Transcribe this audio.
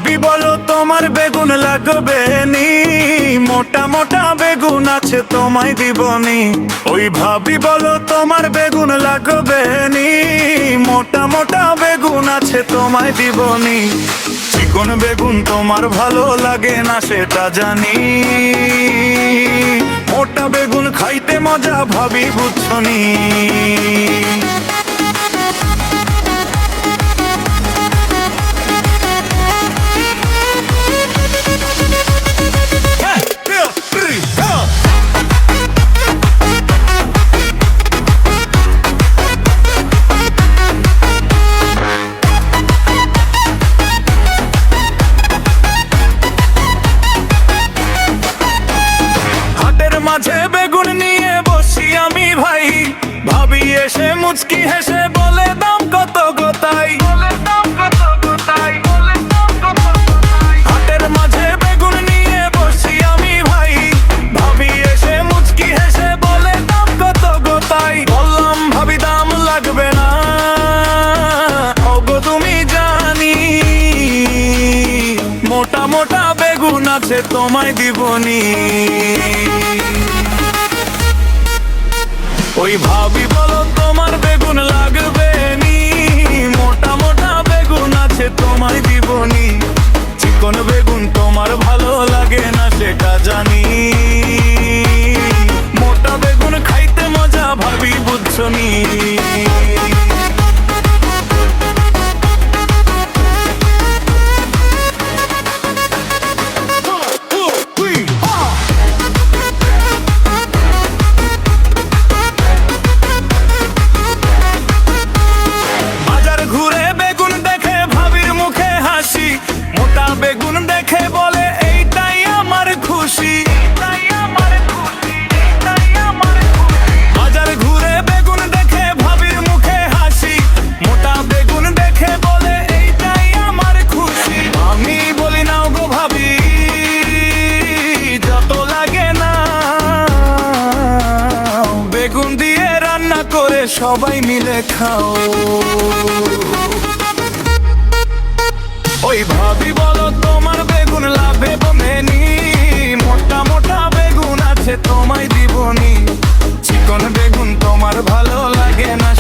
ভাবি বলো তোমার বেগুন লাগবে নি, মোটা মোটা বেগুন আছে তোমায় দিবনি। ওই ভাবি বলো তোমার বেগুন লাগবে নি, মোটা মোটা বেগুন আছে তোমায় দিবনি। চিকন বেগুন তোমার ভালো লাগে না সেটা জানি, মোটা বেগুন খাইতে মজা ভাবি বুঝছনি। মাঝে বেগুন নিয়ে বসি আমি ভাই, ভাবি এসে মুচকি হেসে বলে দাম কত গোতাই। হাটের মাঝে বেগুন নিয়ে বসি আমি ভাই, ভাবি এসে মুচকি হেসে বলে দাম কত গোতাই। বললাম ভাবি দাম লাগবে না, ওগো তুমি জানি, মোটা মোটা বেগুন আছে তোমায় দিবনি। ওই ভাবি বলো তোমার বেগুন লাগবে নি, মোটা মোটা বেগুন আছে তোমায় দিবনি। চিকন বেগুন তোমার ভালো লাগে না সেটা জানি, মোটা বেগুন খাইতে মজা ভাবি বুঝছনি। বেগুন দেখে বলে এইটাই আমার খুশি, বাজার ঘুরে বেগুন দেখে ভাবির মুখে হাসি। মোটা বেগুন দেখে বলে এইটাই আমার খুশি। আমি বলি নাও গো ভাবি, যত লাগে না বেগুন দিয়ে রান্না করে সবাই মিলে খাও। ওই ভাবি বলো তোমার বেগুন লাগবে নি, মোটা মোটা বেগুন আছে তোমায় দিবনি। চিকন বেগুন তোমার ভালো লাগে না